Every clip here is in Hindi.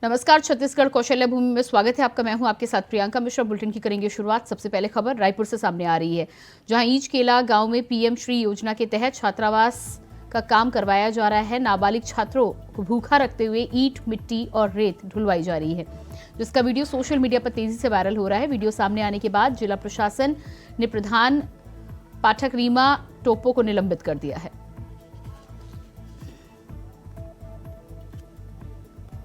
नमस्कार, छत्तीसगढ़ कौशल्य भूमि में स्वागत है आपका। मैं हूं आपके साथ प्रियंका मिश्रा। बुलेटिन की करेंगे शुरुआत। सबसे पहले खबर रायपुर से सामने आ रही है, जहां ईच केला गांव में पीएम श्री योजना के तहत छात्रावास का काम करवाया जा रहा है। नाबालिग छात्रों को भूखा रखते हुए ईंट, मिट्टी और रेत ढुलवाई जा रही है, जिसका वीडियो सोशल मीडिया पर तेजी से वायरल हो रहा है। वीडियो सामने आने के बाद जिला प्रशासन ने प्रधान पाठक रीमा टोप्पो को निलंबित कर दिया है।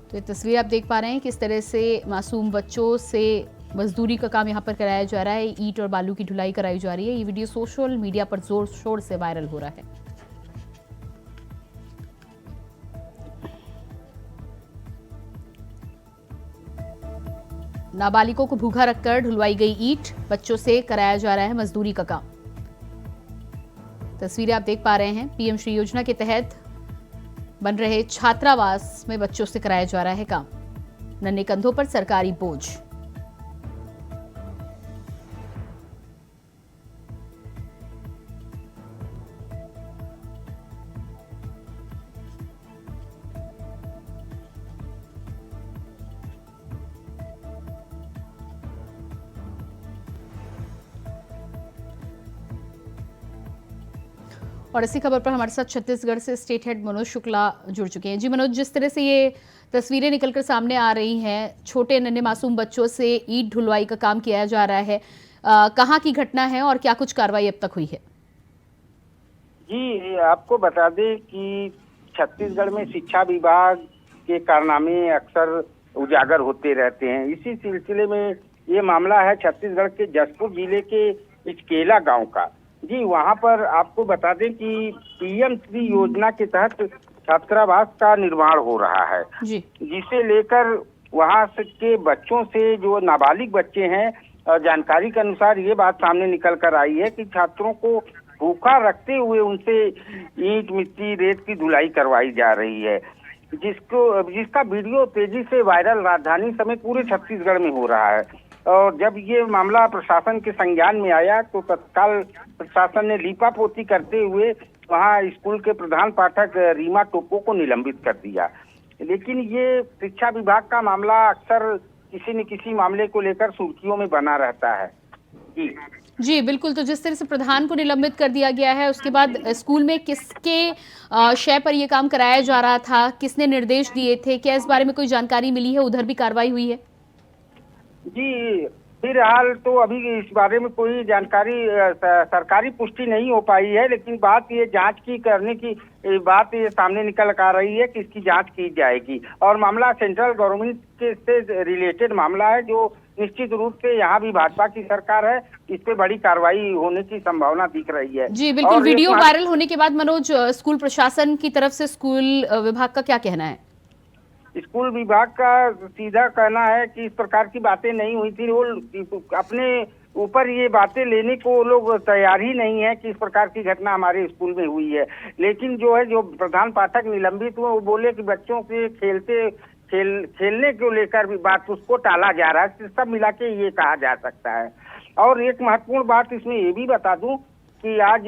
तो ये तस्वीर आप देख पा रहे हैं किस तरह से मासूम बच्चों से मजदूरी का काम यहां पर कराया जा रहा है। ईंट और बालू की ढुलाई कराई जा रही है। ये वीडियो सोशल मीडिया पर जोर शोर से वायरल हो रहा है। नाबालिगों को भूखा रखकर ढुलवाई गई ईंट, बच्चों से कराया जा रहा है मजदूरी का काम। तस्वीरें आप देख पा रहे हैं। पीएम श्री योजना के तहत बन रहे छात्रावास में बच्चों से कराया जा रहा है काम। नन्हे कंधों पर सरकारी बोझ। और इसी खबर पर हमारे साथ छत्तीसगढ़ से स्टेट हेड मनोज शुक्ला जुड़ चुके हैं। जी मनोज, जिस तरह से ये तस्वीरें निकलकर सामने आ रही हैं, छोटे नन्हे मासूम बच्चों से ईंट ढुलवाई का काम किया जा रहा है, कहाँ की घटना है और क्या कुछ कार्रवाई अब तक हुई है? जी, आपको बता दें कि छत्तीसगढ़ में शिक्षा विभाग के कारनामे अक्सर उजागर होते रहते हैं। इसी सिलसिले में ये मामला है छत्तीसगढ़ के जशपुर जिले के इचकेला गांव का। जी, वहां पर आपको बता दें कि पीएम श्री योजना के तहत छात्रावास का निर्माण हो रहा है जी। जिसे लेकर वहां के बच्चों से, जो नाबालिग बच्चे हैं, जानकारी के अनुसार ये बात सामने निकल कर आई है कि छात्रों को भूखा रखते हुए उनसे ईंट, मिट्टी, रेत की धुलाई करवाई जा रही है, जिसका वीडियो तेजी से वायरल राजधानी समेत पूरे छत्तीसगढ़ में हो रहा है। और जब ये मामला प्रशासन के संज्ञान में आया तो तत्काल प्रशासन ने लीपापोती करते हुए वहां स्कूल के प्रधान पाठक रीमा टोप्पो को निलंबित कर दिया। लेकिन ये शिक्षा विभाग का मामला अक्सर किसी न किसी मामले को लेकर सुर्खियों में बना रहता है। जी बिल्कुल। तो जिस तरह से प्रधान को निलंबित कर दिया गया है, उसके बाद स्कूल में किसके शय पर यह काम कराया जा रहा था, किसने निर्देश दिए थे, क्या इस बारे में कोई जानकारी मिली है? उधर भी कार्रवाई हुई है? जी, फिलहाल तो अभी इस बारे में कोई जानकारी सरकारी पुष्टि नहीं हो पाई है, लेकिन बात ये जांच की करने की बात ये सामने निकल आ रही है कि इसकी जांच की जाएगी। और मामला सेंट्रल गवर्नमेंट के से रिलेटेड मामला है, जो निश्चित रूप से यहाँ भी भाजपा की सरकार है, इस पे बड़ी कार्रवाई होने की संभावना दिख रही है। जी बिल्कुल। वीडियो वायरल होने के बाद मनोज, स्कूल प्रशासन की तरफ से स्कूल विभाग का क्या कहना है? स्कूल विभाग का सीधा कहना है कि इस प्रकार की बातें नहीं हुई थी। वो अपने ऊपर ये बातें लेने को लोग तैयार ही नहीं है कि इस प्रकार की घटना हमारे स्कूल में हुई है। लेकिन जो प्रधान पाठक निलंबित हुए, वो बोले कि बच्चों के खेलने को लेकर भी बात उसको टाला जा रहा है। सब मिला के ये कहा जा सकता है। और एक महत्वपूर्ण बात इसमें ये भी बता दूं कि आज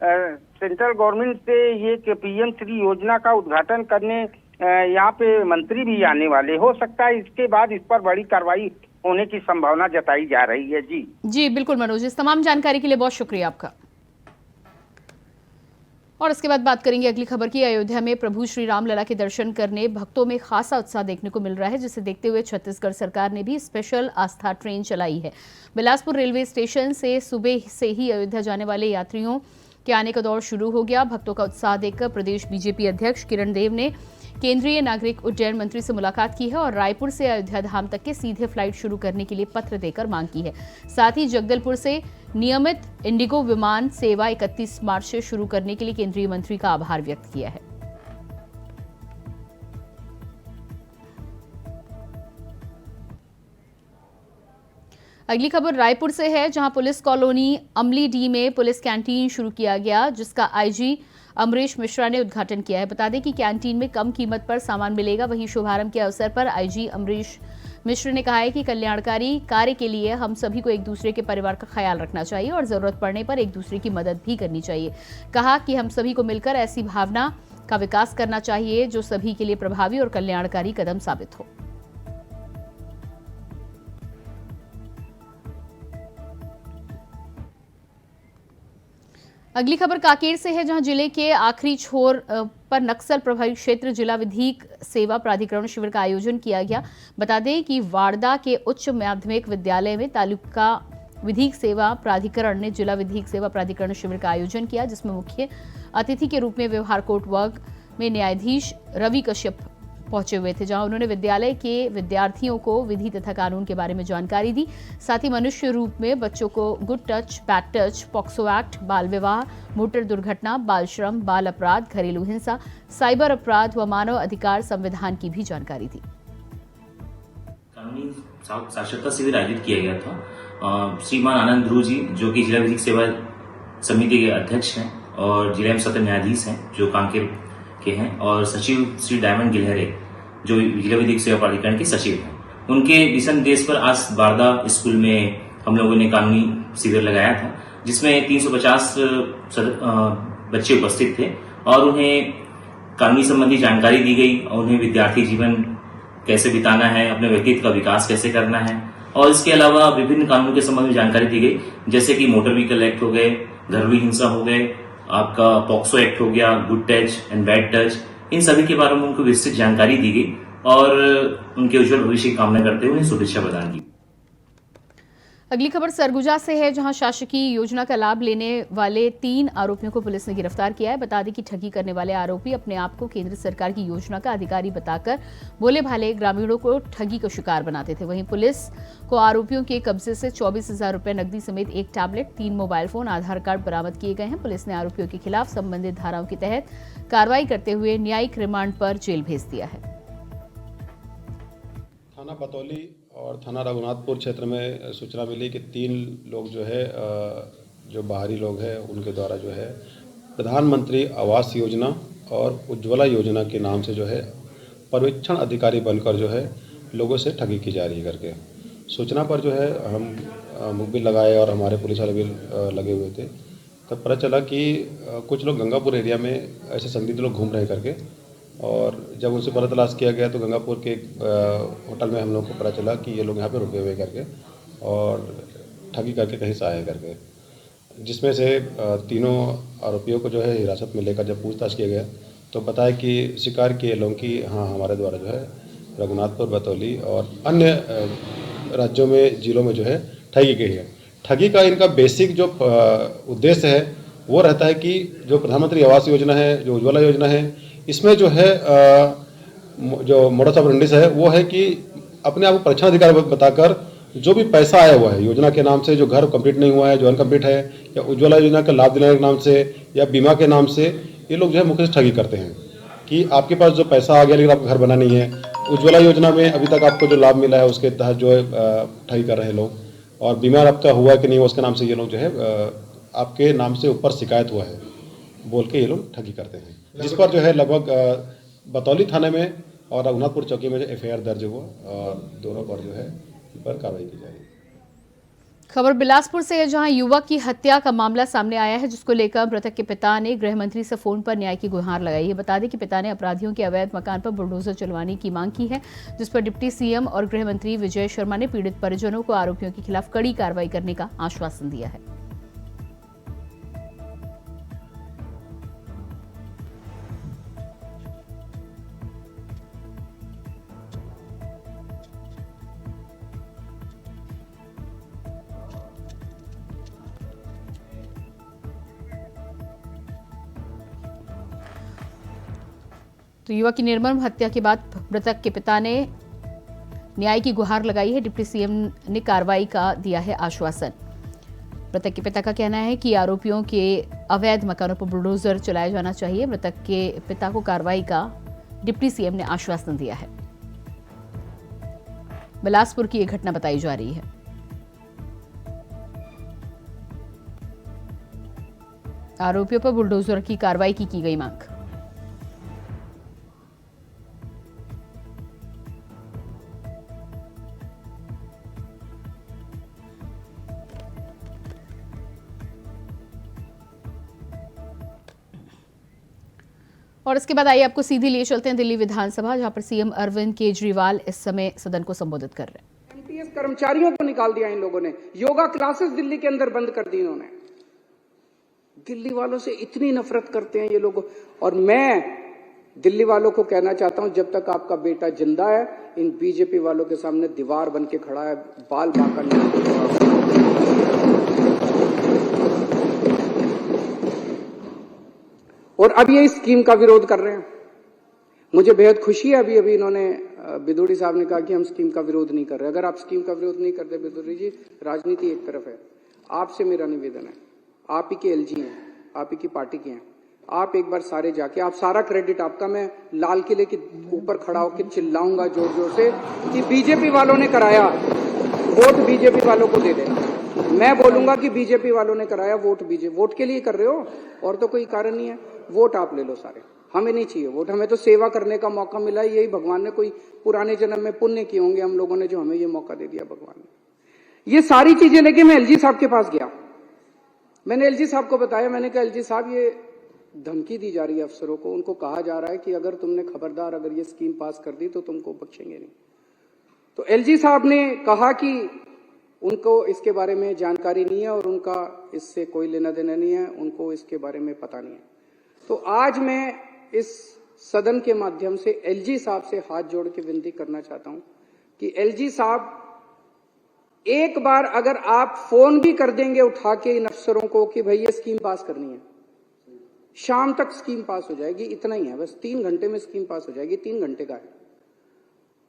सेंट्रल गवर्नमेंट से ये पीएम श्री योजना का उद्घाटन करने यहाँ पे मंत्री भी आने वाले। हो सकता है इसके बाद इस पर बड़ी कार्रवाई होने की संभावना जताई जा रही है। जी बिल्कुल मनोज, इस तमाम जानकारी के लिए बहुत शुक्रिया आपका। और इसके बाद बात करेंगे अगली खबर की। अयोध्या में प्रभु श्री राम लला के दर्शन करने भक्तों में खासा उत्साह देखने को मिल रहा है, जिसे देखते हुए छत्तीसगढ़ सरकार ने भी स्पेशल आस्था ट्रेन चलाई है। बिलासपुर रेलवे स्टेशन से सुबह से ही अयोध्या जाने वाले यात्रियों के आने का दौर शुरू हो गया। भक्तों का उत्साह देखकर प्रदेश बीजेपी अध्यक्ष किरण देव ने केंद्रीय नागरिक उड्डयन मंत्री से मुलाकात की है और रायपुर से अयोध्या धाम तक के सीधे फ्लाइट शुरू करने के लिए पत्र देकर मांग की है। साथ ही जगदलपुर से नियमित इंडिगो विमान सेवा 31 मार्च से शुरू करने के लिए केंद्रीय मंत्री का आभार व्यक्त किया है। अगली खबर रायपुर से है, जहां पुलिस कॉलोनी अमली डी में पुलिस कैंटीन शुरू किया गया, जिसका आईजी अमरीश मिश्रा ने उद्घाटन किया है। बता दें कि कैंटीन में कम कीमत पर सामान मिलेगा। वहीं शुभारंभ के अवसर पर आईजी अमरीश मिश्र ने कहा है कि कल्याणकारी कार्य के लिए हम सभी को एक दूसरे के परिवार का ख्याल रखना चाहिए और जरूरत पड़ने पर एक दूसरे की मदद भी करनी चाहिए। कहा कि हम सभी को मिलकर ऐसी भावना का विकास करना चाहिए, जो सभी के लिए प्रभावी और कल्याणकारी कदम साबित हो। अगली खबर कांकेर से है, जहां जिले के आखिरी छोर पर नक्सल प्रभावित क्षेत्र जिला विधिक सेवा प्राधिकरण शिविर का आयोजन किया गया। बता दें कि वाड़दा के उच्च माध्यमिक विद्यालय में तालुका विधिक सेवा प्राधिकरण ने जिला विधिक सेवा प्राधिकरण शिविर का आयोजन किया, जिसमें मुख्य अतिथि के रूप में व्यवहार कोर्ट वर्ग में न्यायाधीश रवि कश्यप पहुंचे हुए थे, जहां उन्होंने विद्यालय के विद्यार्थियों को विधि तथा कानून के बारे में जानकारी दी। साथ ही मनुष्य रूप में बच्चों को good touch, bad touch, POCSO act, बाल विवाह, मोटर दुर्घटना, बाल श्रम, बाल अपराध, घरेलू हिंसा, साइबर अपराध व मानव अधिकार संविधान की भी जानकारी दी। कानूनी साक्षरता शिविर आयोजित किया गया था। श्रीमान आनंद ध्रुव जी, जो कि जिला विधिक सेवा समिति के अध्यक्ष हैं और जिला एवं सत्र न्यायाधीश हैं, जो कांकेर के हैं, और सचिव श्री डायमंड गिलहरे, जो जिला विधिक सेवा प्राधिकरण के सचिव हैं, उनके दिशा निर्देश पर आज वारदा स्कूल में हम लोगों ने कानूनी शिविर लगाया था, जिसमें 350 बच्चे उपस्थित थे और उन्हें कानूनी संबंधी जानकारी दी गई और उन्हें विद्यार्थी जीवन कैसे बिताना है, अपने व्यक्तित्व का विकास कैसे करना है, और इसके अलावा विभिन्न कानूनों के संबंध में जानकारी दी गई, जैसे कि मोटर व्हीकल एक्ट हो गए, घरेलू हिंसा हो गए, आपका पॉक्सो एक्ट हो गया, good touch and bad touch, इन सभी के बारे में उनको विस्तृत जानकारी दी गई और उनके उज्जवल भविष्य की कामना करते हुए उन्हें शुभेच्छा प्रदान की। अगली खबर सरगुजा से है, जहां शासकीय योजना का लाभ लेने वाले 3 आरोपियों को पुलिस ने गिरफ्तार किया है। बता दें कि ठगी करने वाले आरोपी अपने आप को केंद्र सरकार की योजना का अधिकारी बताकर भोले भाले ग्रामीणों को ठगी का शिकार बनाते थे। वहीं पुलिस को आरोपियों के कब्जे से 24,000 रुपए नकदी समेत 1 टैबलेट, 3 मोबाइल फोन, आधार कार्ड बरामद किए गए हैं। पुलिस ने आरोपियों के खिलाफ संबंधित धाराओं के तहत कार्रवाई करते हुए न्यायिक रिमांड पर जेल भेज दिया है। थाना बतौली और थाना रघुनाथपुर क्षेत्र में सूचना मिली कि 3 लोग जो है जो बाहरी लोग हैं, उनके द्वारा जो है प्रधानमंत्री आवास योजना और उज्ज्वला योजना के नाम से जो है पर्यवेक्षण अधिकारी बनकर जो है लोगों से ठगी की जा रही है करके सूचना पर जो है हम मुखबिर लगाए और हमारे पुलिस वाले भी लगे हुए थे। तब पता चला कि कुछ लोग गंगापुर एरिया में ऐसे संदिग्ध लोग घूम रहे करके, और जब उनसे पता तलाश किया गया तो गंगापुर के होटल में हम लोग को पता चला कि ये लोग यहाँ पे रुके हुए करके और ठगी करके कहीं से आए करके, जिसमें से 3 आरोपियों को जो है हिरासत में लेकर जब पूछताछ किया गया तो बताया कि स्वीकार किए लोग कि हाँ, हमारे द्वारा जो है रघुनाथपुर, बतौली और अन्य राज्यों में, जिलों में जो है ठगी गई है। ठगी का इनका बेसिक जो उद्देश्य है वो रहता है कि जो प्रधानमंत्री आवास योजना है, जो उज्ज्वला योजना है, इसमें जो है जो मोडस ऑपरेंडी है वो है कि अपने आप को परीक्षण अधिकारी बताकर जो भी पैसा आया हुआ है योजना के नाम से, जो घर कंप्लीट नहीं हुआ है, जो अनकम्प्लीट है, या उज्ज्वला योजना का लाभ दिलाने के नाम से या बीमा के नाम से, ये लोग जो है मुख्य ठगी करते हैं कि आपके पास जो पैसा आ गया लेकिन आपका घर बना नहीं है, उज्ज्वला योजना में अभी तक आपको जो लाभ मिला है उसके तहत जो है ठगी कर रहे हैं लोग, और बीमा आपका हुआ कि नहीं हुआ उसके नाम से ये लोग जो है आपके नाम से ऊपर शिकायत हुआ है बोल के ये लोग ठगी करते हैं, जिस पर जो है लगभग बतौली थाने में और रघुनाथपुर चौकी में जो एफआईआर दर्ज हुआ और दोनों पर जो है पर कार्रवाई की जा रही है। खबर बिलासपुर से है, जहां युवक की हत्या का मामला सामने आया है, जिसको लेकर मृतक के पिता ने गृह मंत्री से फोन पर न्याय की गुहार लगाई है। बता दें कि पिता ने अपराधियों के अवैध मकान पर बुलडोजर चलवाने की मांग की है, जिस पर डिप्टी सीएम और गृह मंत्री विजय शर्मा ने पीड़ित परिजनों को आरोपियों के खिलाफ कड़ी कार्रवाई करने का आश्वासन दिया है। तो युवक की निर्मम हत्या के बाद मृतक के पिता ने न्याय की गुहार लगाई है। डिप्टी सीएम ने कार्रवाई का दिया है आश्वासन। मृतक के पिता का कहना है कि आरोपियों के अवैध मकानों पर बुलडोजर चलाया जाना चाहिए। मृतक के पिता को कार्रवाई का डिप्टी सीएम ने आश्वासन दिया है। बिलासपुर की यह घटना बताई जा रही है। आरोपियों पर बुलडोजर की कार्रवाई की गई मांग। और इसके बाद आइए आपको सीधी लिए चलते हैं दिल्ली विधानसभा, जहां पर सीएम अरविंद केजरीवाल इस समय सदन को संबोधित कर रहे हैं। एमटीएस कर्मचारियों को निकाल दिया इन लोगों ने, योगा क्लासेस दिल्ली के अंदर बंद कर दी इन्होंने। दिल्ली वालों से इतनी नफरत करते हैं ये लोग। और मैं दिल्ली वालों को कहना चाहता हूं, जब तक आपका बेटा जिंदा है, इन बीजेपी वालों के सामने दीवार बन के खड़ा है, बाल बांका नहीं। और अब ये इस स्कीम का विरोध कर रहे हैं। मुझे बेहद खुशी है, अभी इन्होंने बिदुड़ी साहब ने कहा कि हम स्कीम का विरोध नहीं कर रहे। अगर आप स्कीम का विरोध नहीं करते बिदुड़ी जी, राजनीति एक तरफ है। आपसे मेरा निवेदन है, आप ही के एलजी हैं, आप ही की पार्टी के हैं, आप एक बार सारे जाके, आप सारा क्रेडिट आपका, मैं लाल किले के ऊपर खड़ा होकर चिल्लाऊंगा जोर जोर से कि बीजेपी वालों ने कराया, वोट बीजेपी वालों को दे देना। मैं बोलूंगा कि बीजेपी वालों ने कराया, वोट के लिए कर रहे हो, और तो कोई कारण नहीं है। वोट आप ले लो सारे, हमें नहीं चाहिए वोट, हमें तो सेवा करने का मौका मिला है। यही भगवान ने कोई पुराने जन्म में पुण्य किए होंगे हम लोगों ने, जो हमें ये मौका दे दिया भगवान ने। ये सारी चीजें लेके मैं एलजी साहब के पास गया। मैंने एलजी साहब को बताया, मैंने कहा एलजी साहब ये धमकी दी जा रही है अफसरों को, उनको कहा जा रहा है कि अगर तुमने खबरदार अगर ये स्कीम पास कर दी तो तुमको बख्शेंगे नहीं। तो एलजी साहब ने कहा कि उनको इसके बारे में जानकारी नहीं है और उनका इससे कोई लेना देना नहीं है, उनको इसके बारे में पता नहीं है। तो आज मैं इस सदन के माध्यम से एलजी साहब से हाथ जोड़ के विनती करना चाहता हूं कि एलजी साहब, एक बार अगर आप फोन भी कर देंगे उठा के इन अफसरों को कि भाई ये स्कीम पास करनी है, शाम तक स्कीम पास हो जाएगी, इतना ही है बस, 3 घंटे में स्कीम पास हो जाएगी, 3 घंटे का है।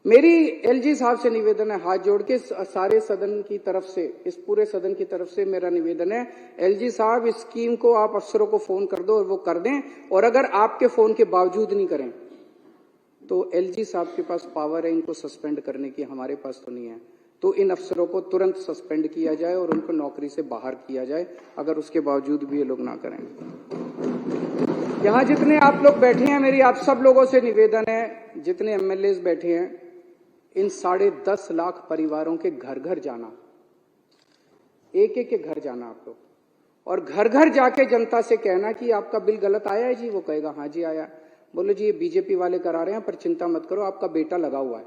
मेरी एलजी साहब से निवेदन है, हाथ जोड़ के सारे सदन की तरफ से, इस पूरे सदन की तरफ से मेरा निवेदन है, एलजी साहब इस स्कीम को आप अफसरों को फोन कर दो और वो कर दें। और अगर आपके फोन के बावजूद नहीं करें तो एलजी साहब के पास पावर है इनको सस्पेंड करने की, हमारे पास तो नहीं है। तो इन अफसरों को तुरंत सस्पेंड किया जाए और उनको नौकरी से बाहर किया जाए, अगर उसके बावजूद भी ये लोग ना करें। यहां जितने आप लोग बैठे हैं, मेरी आप सब लोगों से निवेदन है, जितने एमएलए बैठे हैं, इन 10.5 लाख परिवारों के घर घर जाना, एक एक के घर जाना आप लोग, और घर घर जाके जनता से कहना कि आपका बिल गलत आया है जी। वो कहेगा हाँ जी आया। बोलो जी ये बीजेपी वाले करा रहे हैं, पर चिंता मत करो, आपका बेटा लगा हुआ है,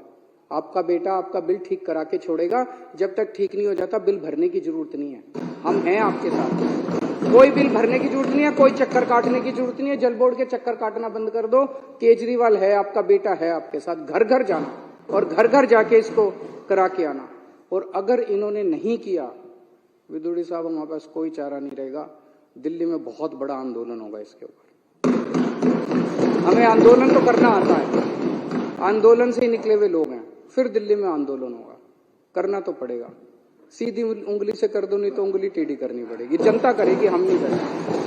आपका बेटा आपका बिल ठीक करा के छोड़ेगा। जब तक ठीक नहीं हो जाता बिल भरने की जरूरत नहीं है, हम हैं आपके साथ। कोई बिल भरने की जरूरत नहीं है, कोई चक्कर काटने की जरूरत नहीं है, जल बोर्ड के चक्कर काटना बंद कर दो। केजरीवाल है, आपका बेटा है आपके साथ, घर घर जाना और घर घर जाके इसको करा के आना। और अगर इन्होंने नहीं किया, विदुड़ी साहब, हमारे पास कोई चारा नहीं रहेगा, दिल्ली में बहुत बड़ा आंदोलन होगा इसके ऊपर। हमें आंदोलन तो करना आता है, आंदोलन से ही निकले हुए लोग हैं, फिर दिल्ली में आंदोलन होगा, करना तो पड़ेगा। सीधी उंगली से कर दो, नहीं तो उंगली टेढ़ी करनी पड़ेगी, जनता करेगी, हम नहीं करेंगे।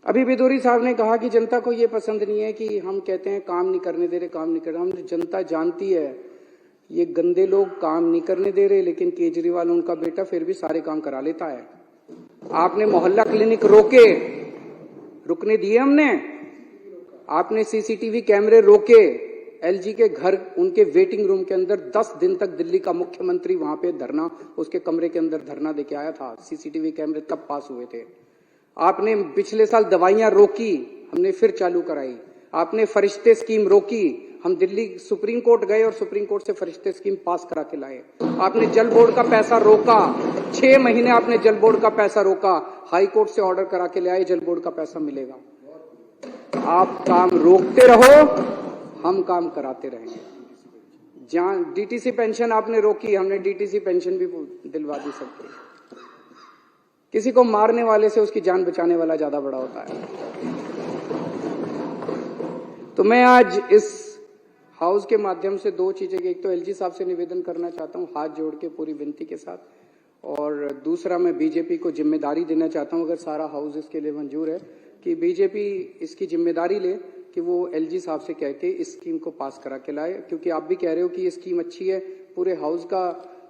अभी बिदुरी साहब ने कहा कि जनता को ये पसंद नहीं है कि हम कहते हैं काम नहीं करने दे रहे, काम नहीं कर रहे। हम जनता जानती है ये गंदे लोग काम नहीं करने दे रहे, लेकिन केजरीवाल उनका बेटा फिर भी सारे काम करा लेता है। आपने मोहल्ला क्लिनिक रुकने दिए हमने, आपने सीसीटीवी कैमरे रोके, एलजी के घर, उनके वेटिंग रूम के अंदर 10 दिन तक दिल्ली का मुख्यमंत्री वहां पे धरना, उसके कमरे के अंदर धरना देके आया था। सीसीटीवी कैमरे तब पास हुए थे। आपने पिछले साल दवाइयां रोकी, हमने फिर चालू कराई। आपने फरिश्ते स्कीम रोकी, हम दिल्ली सुप्रीम कोर्ट गए और सुप्रीम कोर्ट से फरिश्ते स्कीम पास करा के लाए। आपने जल बोर्ड का पैसा रोका, 6 महीने आपने जल बोर्ड का पैसा रोका, हाई कोर्ट से ऑर्डर करा के ले आए, जल बोर्ड का पैसा मिलेगा। आप काम रोकते रहो, हम काम कराते रहेंगे। जहां डीटीसी पेंशन आपने रोकी, हमने डीटीसी पेंशन भी दिलवा दी सबको। किसी को मारने वाले से उसकी जान बचाने वाला ज्यादा बड़ा होता है। तो मैं आज इस हाउस के माध्यम से 2 चीजें, एक तो एलजी साहब से निवेदन करना चाहता हूं हाथ जोड़ के पूरी विनती के साथ, और दूसरा मैं बीजेपी को जिम्मेदारी देना चाहता हूं, अगर सारा हाउस इसके लिए मंजूर है, कि बीजेपी इसकी जिम्मेदारी ले कि वो एलजी साहब से कह के इस स्कीम को पास करा के लाए। क्योंकि आप भी कह रहे हो कि ये स्कीम अच्छी है, पूरे हाउस का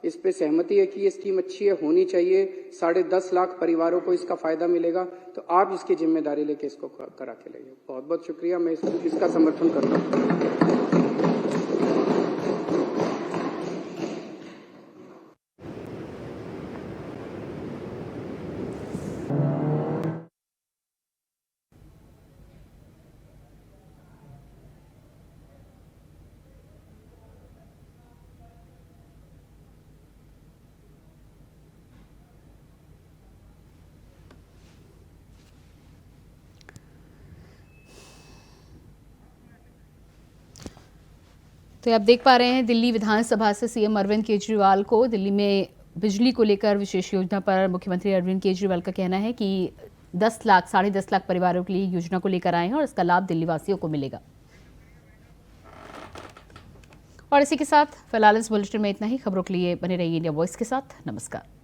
इस पे सहमति है कि ये स्कीम अच्छी है, होनी चाहिए, 10.5 लाख परिवारों को इसका फायदा मिलेगा। तो आप इसकी जिम्मेदारी लेके इसको करा के लाइए। बहुत बहुत शुक्रिया, मैं इसका समर्थन करता हूँ। तो आप देख पा रहे हैं दिल्ली विधानसभा से सीएम अरविंद केजरीवाल को दिल्ली में बिजली को लेकर विशेष योजना पर मुख्यमंत्री अरविंद केजरीवाल का कहना है कि 10 लाख 10.5 लाख परिवारों के लिए योजना को लेकर आए हैं और इसका लाभ दिल्ली वासियों को मिलेगा। और इसी के साथ फिलहाल इस बुलेटिन में इतना ही। खबरों के लिए बने रहिए इंडिया वॉइस के साथ। नमस्कार।